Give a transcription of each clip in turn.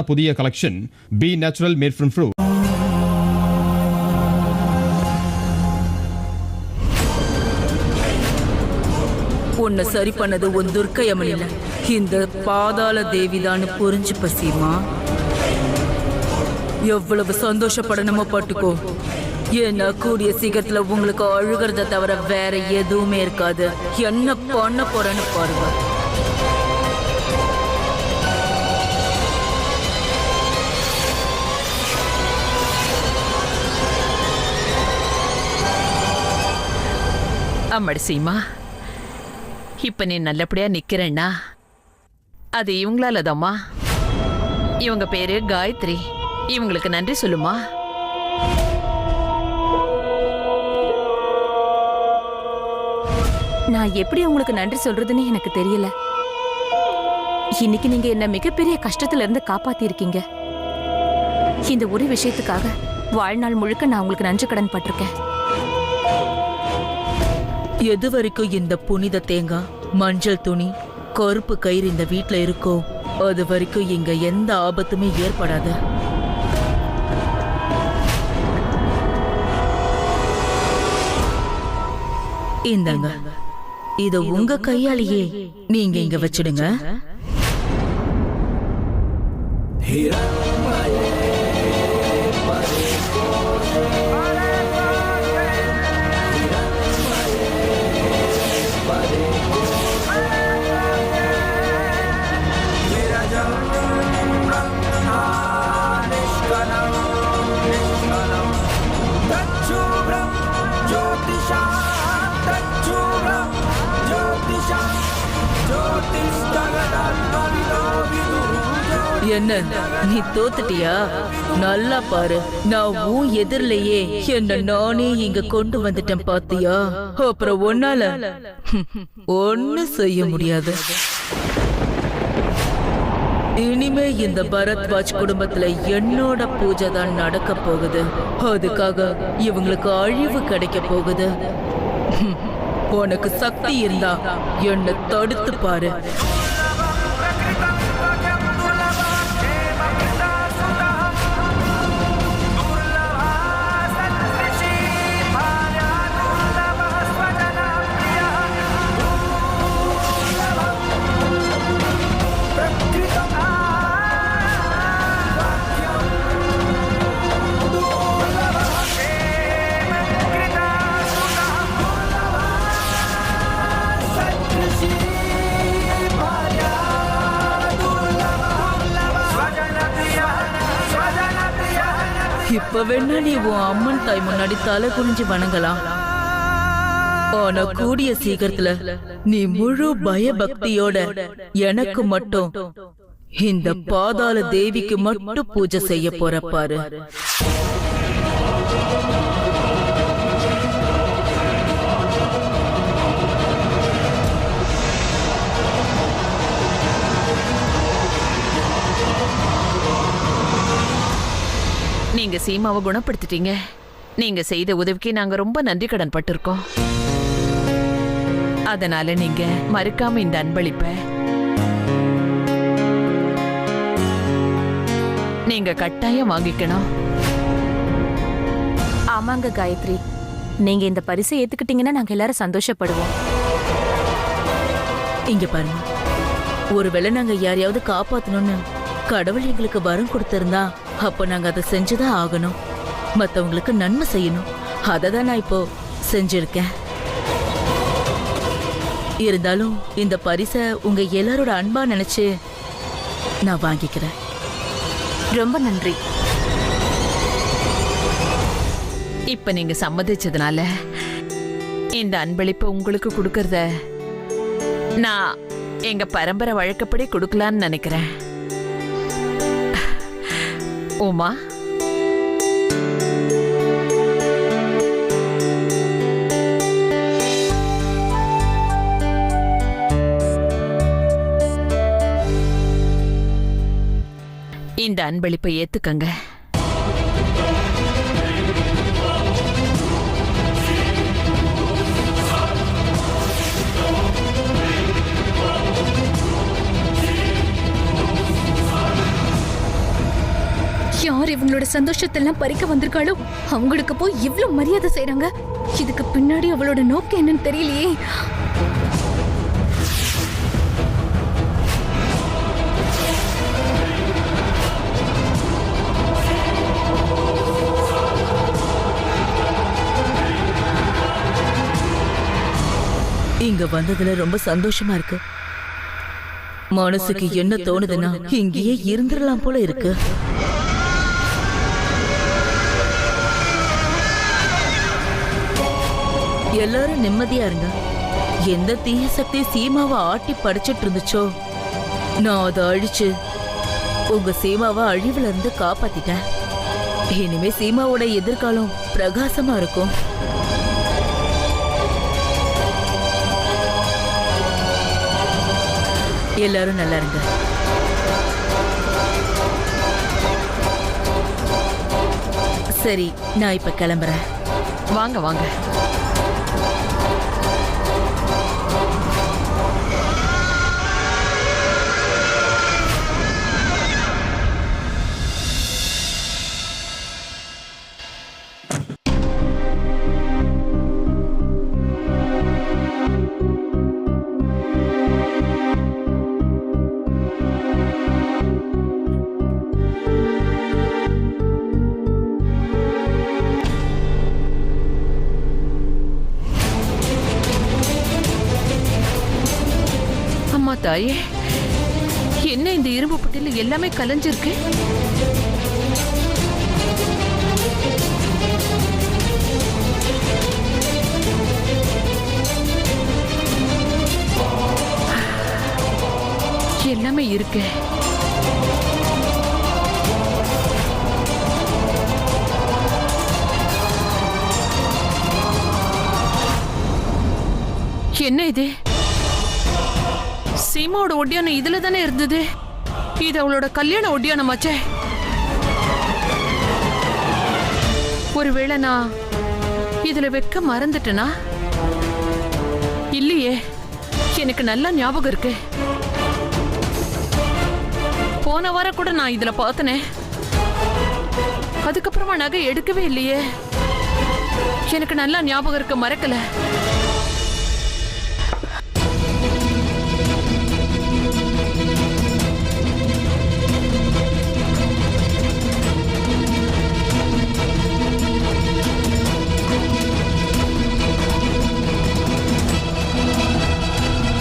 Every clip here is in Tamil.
புதிய collection B natural mat from fruit. உன்னை சரி பண்ணது உன் துர்க்கையம்மன் இல்ல, இந்த பாதாள தேவிதான் புரிஞ்சு பசிமா. எவ்வளவு சந்தோஷப்படணுமோ பட்டுக்கோ. என்ன கூடிய சீக்கிரத்துல உங்களுக்கு அழுகிறத தவிர வேற எதுவுமே இருக்காது. என்ன பண்ண போறேன்னு பாருங்க. அம்மாடி சீமா, இப்ப நீ நல்லபடியா நிக்கிறேன்னா அது இவங்களாலதாம்மா. இவங்க பேரு காயத்ரி. இவங்களுக்கு நன்றி சொல்லுமா. நான் எப்படி உங்களுக்கு நன்றி சொல்றதுன்னு எனக்கு தெரியல. இன்னைக்கு நீங்க என்ன மிகப்பெரிய கஷ்டத்துல இருந்து காப்பாத்தி இருக்கீங்க. இந்த ஒரு விஷயத்துக்காக வாழ்நாள் முழுக்க நான் உங்களுக்கு நன்றி கடன் பட்டிருக்கேன். எது வரைக்கும் இந்த புனித தேங்காய், மஞ்சள் துணி, கருப்பு கயிறு இந்த வீட்டுல இருக்கோ அது வரைக்கும் இங்க எந்த ஆபத்துமே ஏற்படாது. இந்தாங்க, இத உங்க கையாலேயே நீங்க இங்க வச்சிடுங்க. என்ன, நீ தோத்துட்டியா? நல்லா பாரு, நான் உன் எதிரிலேயே என்ன நானே இங்க கொண்டு வந்துட்டேன் பாத்தியா? அப்புறம் ஒன்னால ஒண்ணு செய்ய முடியாது. இனிமே இந்த பரத்வாஜ் குடும்பத்துல என்னோட பூஜை தான் நடக்க போகுது. அதுக்காக இவங்களுக்கு அழிவு கிடைக்க போகுது. உனக்கு சக்தி இருந்தா என்ன தடுத்து பாரு. இப்ப வேணா நீ உன் அம்மன் தாய் முன்னாடி தலை குனிஞ்சு வணங்கலாம். ஆனா கூடிய சீக்கிரத்துல நீ முழு பயபக்தியோட எனக்கு மட்டும் இந்த பாதாள தேவிக்கு மட்டும் பூஜை செய்ய போற பாரு. நீங்க சீமாவை குணப்படுத்திட்டீங்க. நீங்க செய்த உதவிக்கு நாங்க ரொம்ப நன்றி கடன் பட்டிருக்கோம். அதனால நீங்க மறுக்காம இந்த அன்பளிப்ப நீங்க கட்டாயம் வாங்கிக்கணும். ஆமாங்க காயத்ரி, நீங்க இந்த பரிசை ஏத்துக்கிட்டீங்கன்னா நாங்க எல்லாரும் சந்தோஷப்படுவோம். இங்க பாருங்க, ஒருவேளை நாங்க யாரையாவது காப்பாத்தணும்னு கடவுள் எங்களுக்கு வரம் கொடுத்திருந்தா அப்ப நாங்க அதை செஞ்சுதான் ஆகணும். மத்தவங்களுக்கு நன்மை செய்யணும். அததான் நான் இப்போ செஞ்சிருக்கேன். இருந்தாலும் இந்த பரிசை உங்க எல்லாரோட அன்பா நினைச்சு நான் வாங்கிக்கிறேன். ரொம்ப நன்றி. இப்ப நீங்க சம்மதிச்சதுனால இந்த அன்பளிப்பை உங்களுக்கு கொடுக்கறத நான் எங்க பரம்பரை வழக்கப்படி கொடுக்கலான்னு நினைக்கிறேன். உமா, இந்த அன்பளிப்பை ஏத்துக்கங்க. யார் இவங்களோட சந்தோஷத்தெல்லாம் பறிக்க வந்திருக்காளோ அவங்களுக்கு போய் இவ்ளோ மரியாதை செய்றாங்க. இதுக்கு பின்னாடி அவளோட நோக்கம் என்னன்னு தெரியலையே. இங்க வந்ததுல ரொம்ப சந்தோஷமா இருக்கு. மனசுக்கு என்ன தோணுதுன்னா இங்கேயே இருந்துடலாம் போல இருக்கு. எல்லாரும் நிம்மதியா இருங்க. எந்த தீய சக்தி சீமாவை ஆட்டி படிச்சிட்டு இருந்துச்சோ நான் அதை அழிச்சு உங்க சீமாவை அழிவுல இருந்து காப்பாத்திட்டேன். இனிமே சீமாவோட எதிர்காலம் பிரகாசமா இருக்கும். எல்லாரும் நல்லா இருங்க. சரி, நான் இப்ப கிளம்புறேன். வாங்க வாங்க. அம்மா தாயே, என்ன இந்த இரும்பு பட்டியல எல்லாமே கலைஞ்சிருக்கு? எல்லாமே இருக்கு. என்ன இது? சீமாவோட ஒட்டியானம் இதுல தானே இருந்தது. இது அவளோட கல்யாண ஒட்டியானமாச்சே. ஒருவேளை நான் இதுல வைக்க மறந்துட்டேனா? இல்லையே, எனக்கு நல்லா ஞாபகம் இருக்கு. போன வாரம் கூட நான் இதுல பார்த்தனே. அதுக்கப்புறமா நகை எடுக்கவே இல்லையே. எனக்கு நல்லா ஞாபகம் இருக்கு, மறக்கல.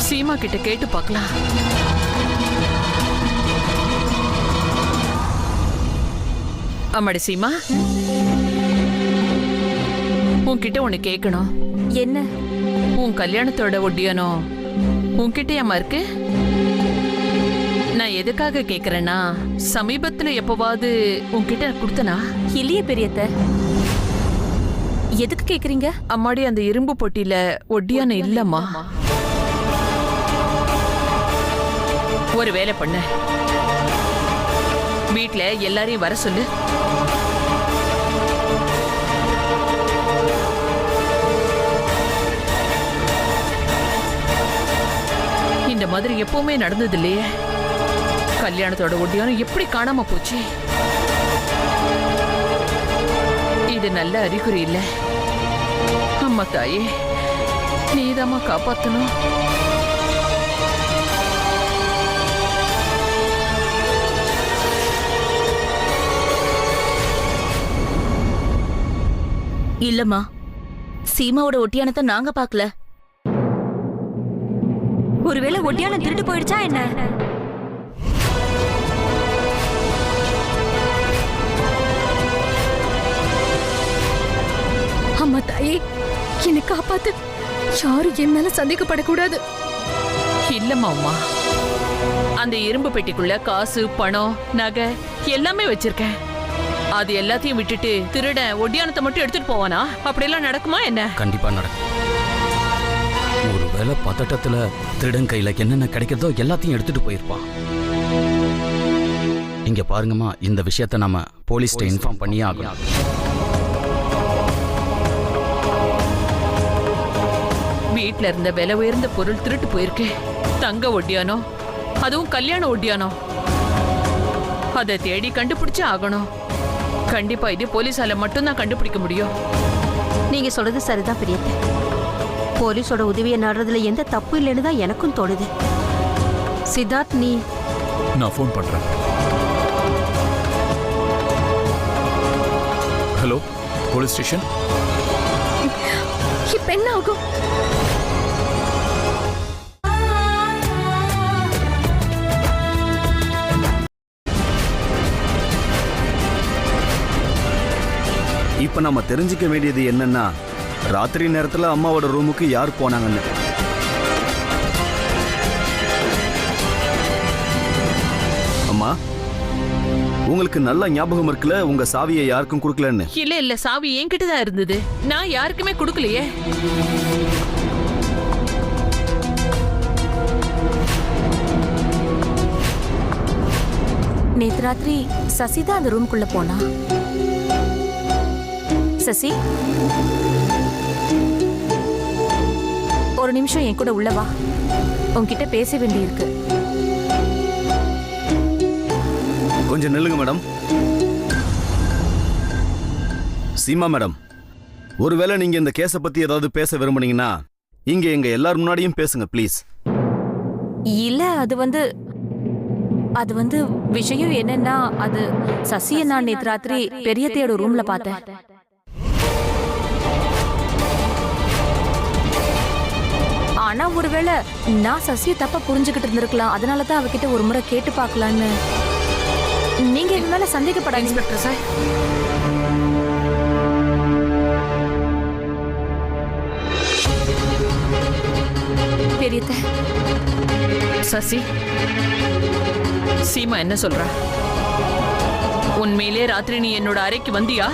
சீமா கிட்ட கேட்டு பார்க்கலாம். அம்மாடி சீமா, உன்கிட்ட ஒண்ணு கேட்கணும். என்ன? உன் கல்யாணத்தோட ஒட்டியானோ உன்கிட்டயாமா இருக்கு? நான் எதுக்காக கேக்குறேன்னா, சமீபத்துல எப்பவாவது உன்கிட்ட கொடுத்தனா? இல்லையே பெரியத்த. எதுக்கு கேக்குறீங்க? அம்மாடி, அந்த இரும்பு பொட்டியில ஒட்டியானம் இல்லம்மா. ஒரு வேலை பண்ண, வீட்ல எல்லாரையும் வர சொல்லு. இந்த மாதிரி எப்பவுமே நடந்தது இல்லையே. கல்யாணத்தோட ஒட்டியானம் எப்படி காணாம போச்சு? இது நல்ல அறிகுறி இல்ல. அம்மா தாயே, நீதாம்மா காப்பாத்தணும். இல்லம்மா, சீமாவோட ஒட்டியானத்தை நாங்க பார்க்கல. ஒருவேளை ஒட்டியானம் திருட்டு போயிடுச்சா என்ன? அம்மா தாயே, என்னை காப்பாத்து. யாரும் என் மேல சந்தேகப்படக்கூடாது. இல்லம்மா அம்மா, அந்த இரும்பு பெட்டிக்குள்ள காசு, பணம், நகை எல்லாமே வச்சிருக்கேன். அது எல்லாத்தையும் விட்டுட்டு திருட ஒட்டியானத்தை மட்டும் எடுத்துட்டு போவானா? அப்படியெல்லாம் நடக்குமா என்ன? கண்டிப்பா நடக்கும். ஒருவேளை பதட்டத்துல திருடன் கையில என்னென்ன கிடைக்கிறதோ எல்லாத்தையும் எடுத்துட்டு போயிருப்பான். இங்க பாருங்கம்மா, இந்த விஷயத்த நம்ம போலீஸ்ட இன்ஃபார்ம் பண்ணியே ஆகணும். வீட்ல இருந்த விலை உயர்ந்த பொருள் திருட்டு போயிருக்கு. தங்க ஒட்டியானோ, அதுவும் கல்யாண ஒட்டியானோ. அதை தேடி கண்டுபிடிச்சு ஆகணும். கண்டிப்பா இது போலீஸால மட்டும்தான் கண்டுபிடிக்க முடியும். நீங்க சொல்றது சரிதான் பெரியத்தை. போலீஸோட உதவியை நாடுறதுல எந்த தப்பு இல்லைன்னு தான் எனக்கும் தோணுது. சித்தார்த், நீ நான் ஃபோன் பண்றேன். Hello, police station. இப்ப என்ன ஆகும்? இப்ப நம்ம தெரிஞ்சுக்க வேண்டியது என்னன்னா, ராத்திரி நேரத்துல அம்மாவோட ரூமுக்கு யார் போனாங்கன்னு. அம்மா, உங்களுக்கு நல்ல ஞாபகம் இருக்குல்ல உங்க சாவியை யாருக்கும் கொடுக்கலன்னு? இல்ல சாவி என்கிட்ட தான் இருந்தது. நான் யாருக்குமே கொடுக்கலையே. நேத்து ராத்திரி சசி தான் அந்த ரூம்குள்ள போனா. சசி, ஒரு நிமிஷம் என் கூட உள்ள வா. உன்கிட்ட பேச வேண்டியிருக்கு. கொஞ்சம் நில்லுங்க மேடம். சீமா மேடம், ஒருவேளை நீங்க இந்த கேஸை பத்தி ஏதாவது பேச விரும்புனீங்கன்னா இங்க எங்க எல்லார் முன்னாடியும் பேசுங்க ப்ளீஸ். இல்ல, அது வந்து விஷயம் என்னன்னா, அது சசியை நான் நேத்து ராத்திரி பெரியத்தையோட ரூம்ல பார்த்தேன். ஆனா ஒருவேளை நான் சசியை தப்பா புரிஞ்சுக்கிட்டு இருந்திருக்கலாம். அதனாலதான் அவகிட்ட ஒரு முறை கேட்டு பார்க்கலான்னு. நீங்க என் மேல சந்தேகப்படாதீங்க இன்ஸ்பெக்டர் சார். பெரியத்தை, சசி, சீமா என்ன சொல்ற? உண்மையிலே ராத்திரி நீ என்னோட அறைக்கு வந்தியா?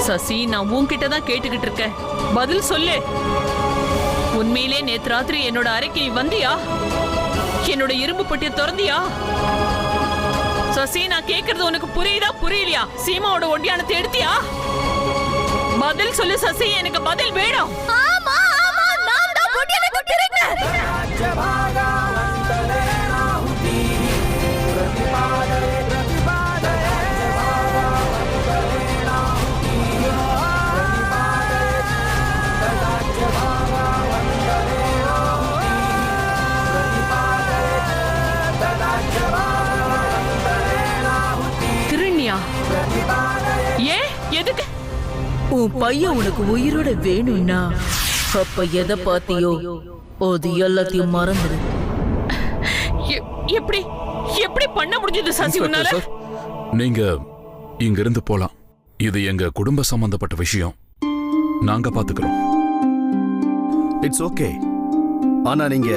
சசி, நான் உன்கிட்ட தான் கேட்டுக்கிட்டு இருக்கேன். பதில் சொல்லு. உண்மையிலே நேத்து ராத்திரி என்னோட அறைக்கு நீ வந்தியா? என்னோட இரும்பு பெட்டியை திறந்தியா? சசி, நான் கேக்குறது உனக்கு புரியுதா புரியலையா? சீமாவோட ஒட்டியானத்தை எடுத்தியா? பதில் சொல்லு சசி, எனக்கு பதில் வேணும். திருண்ணியா? ஏன்? எதுக்கு? உன் பையன் உனக்கு உயிரோட வேணும்னா அப்ப எதை பாத்தியோ அது எல்லாத்தையும் மறந்துடு. எப்படி எப்படி பண்ண முடிஞ்சது சசி உன்னால? சார், நீங்க இங்க இருந்து போலாம். இது எங்க குடும்ப சம்பந்தப்பட்ட விஷயம். நாங்க பாத்துக்கிறோம். It's okay. ஆனா நீங்க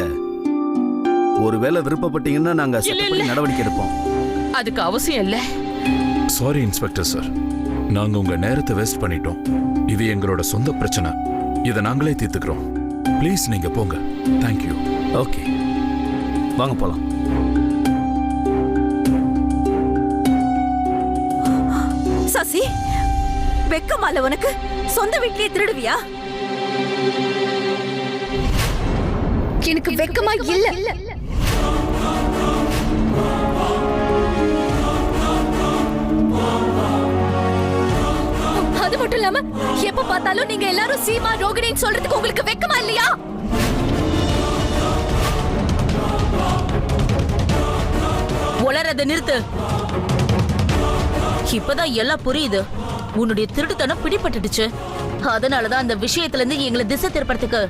ஒருவேளை விருப்பப்பட்டீங்கன்னா நாங்க சட்டப்படி நடவடிக்கை எடுப்போம். அதுக்கு அவசியம் இல்ல. சாரி இன்ஸ்பெக்டர் சார், நாங்க உங்க நேரத்தை வேஸ்ட் பண்ணிட்டோம். இது எங்களோட சொந்த பிரச்சனை. இதை நாங்களே தீர்த்துக்கிறோம். ப்ளீஸ் நீங்க போங்க. தேங்க்யூ. ஓகே, வாங்க போலாம். சசி, வெக்கமால உனக்கு? சொந்த வீட்லயே திருடுவியா? எனக்கு வெக்கமா இல்ல. அது மட்டும் இல்லாம எப்ப பார்த்தாலும் நீங்க எல்லாரும் சீமா ரோகிணின்னு சொல்றதுக்கு உங்களுக்கு வெக்கமா இல்லையா? உளறத நிறுத்து. இப்பதான் எல்லாம் புரியுது. உன்னுடைய திருட்டுத்தனம் பிடிபட்டுடுச்சு. அதனாலதான் அந்த விஷயத்துல இருந்து எங்களை திசை திருப்பறதுக்கு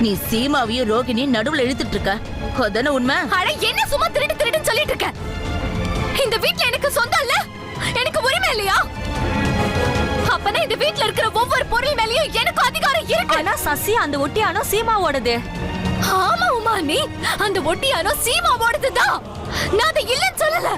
நீ சீமாவையும் ரோகிணியும் நடுவுல இழுத்துட்டு இருக்க. அதான உண்மை? அட, என்ன சும்மா திருடுன்னு சொல்லிட்டு இருக்க? இந்த வீட்ல எனக்கு சொந்தம் இல்ல, எனக்கு உரிமை இல்லையா? அப்பனா இந்த வீட்ல இருக்கிற ஒவ்வொரு பொருள் மேலயும் எனக்கு அதிகாரம் இருக்கு. ஆனா சசி, அந்த ஒட்டியானோ சீமாவோடது. ஆமா உமா, நீ அந்த ஒட்டியானோ சீமாவோடதுதான். நான் அதை இல்லன்னு சொல்லல.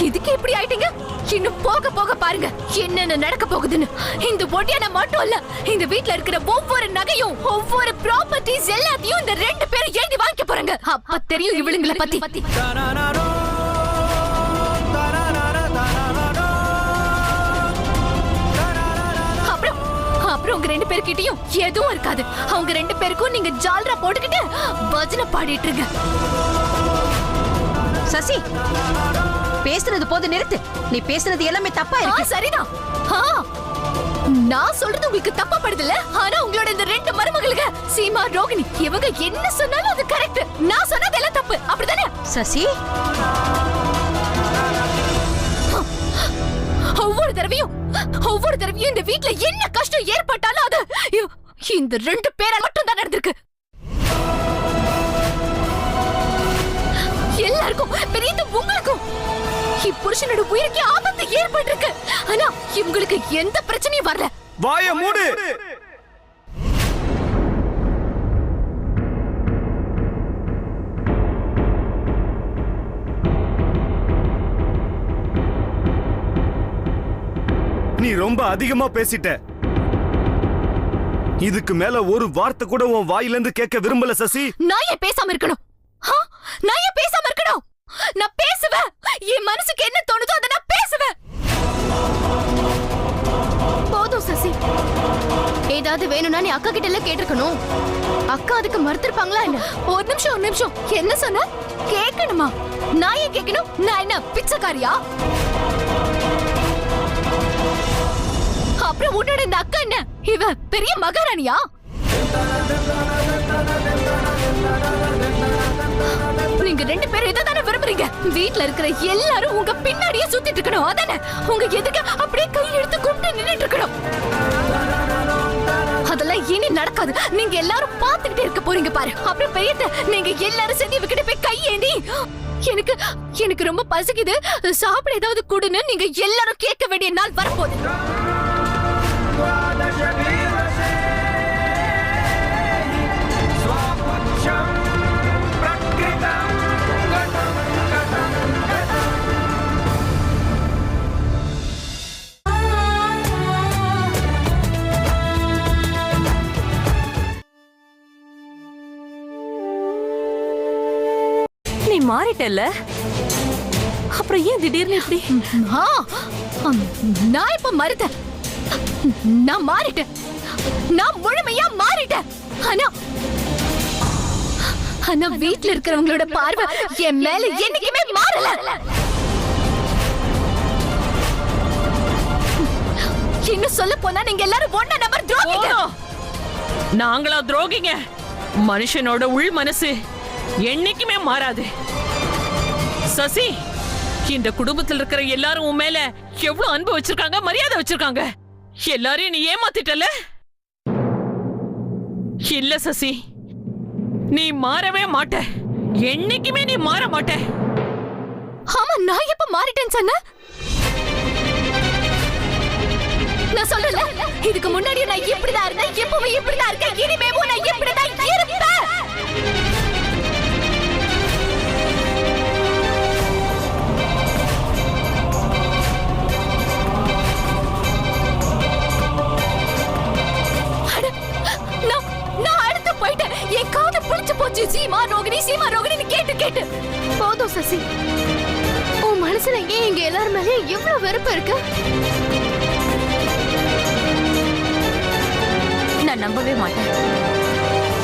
இதுக்கு இப்படி ஆயிட்டீங்க? இன்னும் போக போக பாருங்க என்னென்ன நடக்க போகுதுன்னு. இந்த ஒட்டியான மட்டும் இல்ல, இந்த வீட்ல இருக்கிற ஒவ்வொரு நகையும் ஒவ்வொரு ப்ராப்பர்ட்டிஸ் எல்லாத்தையும் இந்த ரெண்டு பேரும் எழுதி வாங்கிக்க போறாங்க. அப்ப தெரியும் இவளுங்கள பத்தி. அப்புறம் உங்க ரெண்டு பேர்கிட்டயும் எதுவும் இருக்காது. அவங்க ரெண்டு பேருக்கும் நீங்க ஜால்ரா போட்டுக்கிட்டு பஜனை பாடிட்டு இருங்க. சசி, பேசுறது போது நிறுத்து. நீ பேசுறது எல்லாமே தப்பா இருக்கு. சரிதான். நான் சொல்றது உங்களுக்கு தப்பா படுதுல. ஆனா உங்களோட இந்த ரெண்டு மருமகளுக்கு சீமா, ரோகிணி இவங்க என்ன சொன்னாலும் அது கரெக்ட். நான் சொன்னது எல்லாம் தப்பு. அப்படிதானே சசி? ஒவ்வொரு தடவையும் இந்த வீட்ல என்ன கஷ்டம் ஏற்பட்டாலும் அது இந்த ரெண்டு பேரால் மட்டும் தான் நடந்திருக்கு. எல்லாருக்கும் பெரியது உங்களுக்கும் புருஷனோட உயிருக்கு ஆபத்து ஏற்பட்டிருக்கு. ஆனா இவங்களுக்கு எந்த பிரச்சனையும் வரல. வாய மூடு. நீ ரொம்ப அதிகமா பேசிட்ட. இதுக்கு மேல ஒரு வார்த்தை கூட உன் வாயிலிருந்து கேட்க விரும்பல சசி. நான் ஏன் பேசாம இருக்கணும்? நான் ஏன் பேசாம இருக்கணும்? நான் பேசுவேன். என் மனசுக்கு என்ன தோணுதோ அதை நான் பேசுவேன். போதும் சசி. ஏதாவது வேணும்னா நீ அக்கா கிட்ட எல்லாம் கேட்டிருக்கணும். அக்கா அதுக்கு மறுத்திருப்பாங்களா என்ன? ஒரு நிமிஷம். என்ன சொன்ன? கேட்கணுமா? நான் ஏன் கேட்கணும்? நான் என்ன பிச்சைக்காரியா? அப்புறம் உன்னோட இந்த அக்கா என்ன? இவ பெரிய மகாராணியா? நீங்க ரெண்டு பேரும் இதை தானே விரும்புறீங்க? வீட்ல இருக்கிற எல்லாரும் உங்க பின்னாடியே சுத்திட்டு இருக்கணும். அதானே? உங்க எதுக்கு அப்படியே கை எடுத்து கும்பிட்டு நின்னுட்டு இருக்கணும். அதெல்லாம் இனி நடக்காது. நீங்க எல்லாரும் பாத்துக்கிட்டே இருக்க போறீங்க பாரு. அப்புறம் பெரியத்த நீங்க எல்லாரும் சேர்ந்து இவகிட்ட போய் கை ஏந்தி எனக்கு ரொம்ப பசிக்குது, சாப்பிட ஏதாவது கொடுன்னு நீங்க எல்லாரும் கேட்க வேண்டிய நாள் வரப்போகுது. நீ மாறிட்டல்ல, அப்புறம் ஏன் திடீர்னு இப்படி? நான் இப்ப மறுத்தேன். நான் மாறிட்டேன். நான் முழுமையா மாறிட்டேன். ஆனா வீட்ல இருக்கிறவங்களோட பார்வை என் மேல என்னைக்குமே மாறல. இன்னும் சொல்ல போனா நீங்க எல்லாரும் ஒண்ணா நம்பர் துரோகிங்க. நாங்களா துரோகிங்க? மனுஷனோட உள் மனசு என்னைக்குமே மாறாது சசி. இந்த குடும்பத்தில் இருக்கிற எல்லாரும் உன் மேல எவ்வளவு அன்பு வச்சிருக்காங்க, மரியாதை வச்சிருக்காங்க. எல்லாரையும் நீ ஏமாத்திட்டல. இல்ல சசி, நீ மாறவே மாட்ட. என்னைக்குமே நீ மாற மாட்ட. ஆமா, நான் எப்ப மாறிட்டேன்னு சொன்ன? நான் சொல்லல, இதுக்கு முன்னாடி நான் இப்படிதான் இருந்தேன், எப்பவும் இப்படிதான் இருக்கேன், இனிமேவும் நான் இப்படிதான் இருப்பேன். என் காது புளிச்சு போச்சு. சீமா ரோகிணி கேட்டு போதும் சசி. உன் மனசுல ஏன் இங்க எல்லாரும் மேலே எவ்வளவு வெறுப்பு இருக்கு? நான் நம்பவே மாட்டேன்.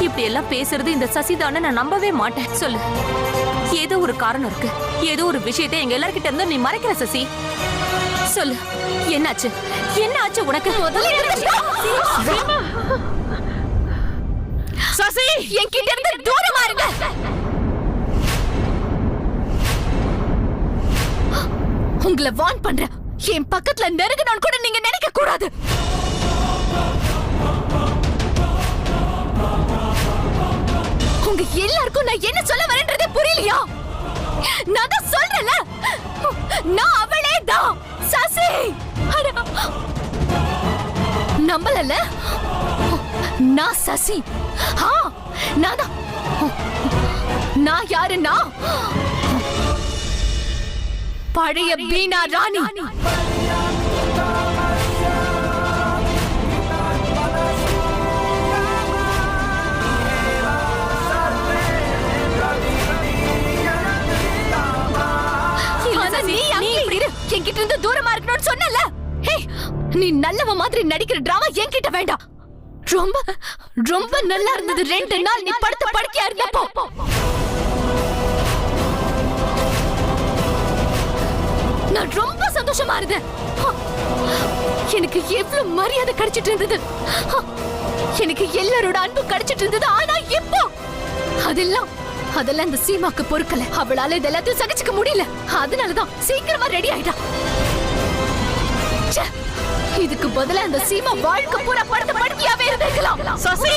இப்படி எல்லாம் பேசுறது இந்த சசிதான நான் நம்பவே மாட்டேன். சொல்லு, ஏதோ ஒரு காரணம் இருக்கு. ஏதோ ஒரு விஷயத்தை எங்க எல்லார்கிட்ட இருந்து நீ மறைக்கிற சசி. சொல்லு, என்னாச்சு உனக்கு? சசி, என்கிட்ட இருந்து தூரமா இருங்க. உங்களை வார்ன் பண்றேன். என் பக்கத்துல நெருங்கணும்னு கூட நீங்க நினைக்க கூடாது. உங்க எல்லாருக்கும் நான் என்ன சொல்ல வரேன்றதே புரியலையா? நான் தான் சொல்றேன்ல, நான் அவளே தான் சசி. நம்பலல? நான் சசி. நான் யாருன்னா பழைய பீனா ராணி. என்கிட்ட இருந்து தூரமா இருக்கணும்னு சொன்னல. நீ நல்லவ மாதிரி நடிக்கிற டிராமா என்கிட்ட வேண்டாம். ரொம்ப ரொம்ப நல்லா இருந்தது 2 நாள் நீ படுத்த படுக்கையா இருந்தப்போ. மாறுதேன். எனக்கு எவ்வளவு மரியாதை கிடைச்சிட்டு இருந்தது, எனக்கு எல்லாரோட அன்பு கிடைச்சிட்டு இருந்தது. ஆனா இப்போ அதெல்லாம் இந்த சீமாக்கு பொறுக்கல. அவளால இதெல்லாத்தையும் சகிச்சுக்க முடியல. அதனாலதான் சீக்கிரமா ரெடி ஆயிட்டா. இதுக்கு பதிலா அந்த சீமா வாழ்க்கை பூரா படுத்த படுத்தியாவே இருந்திருக்கலாம். சசி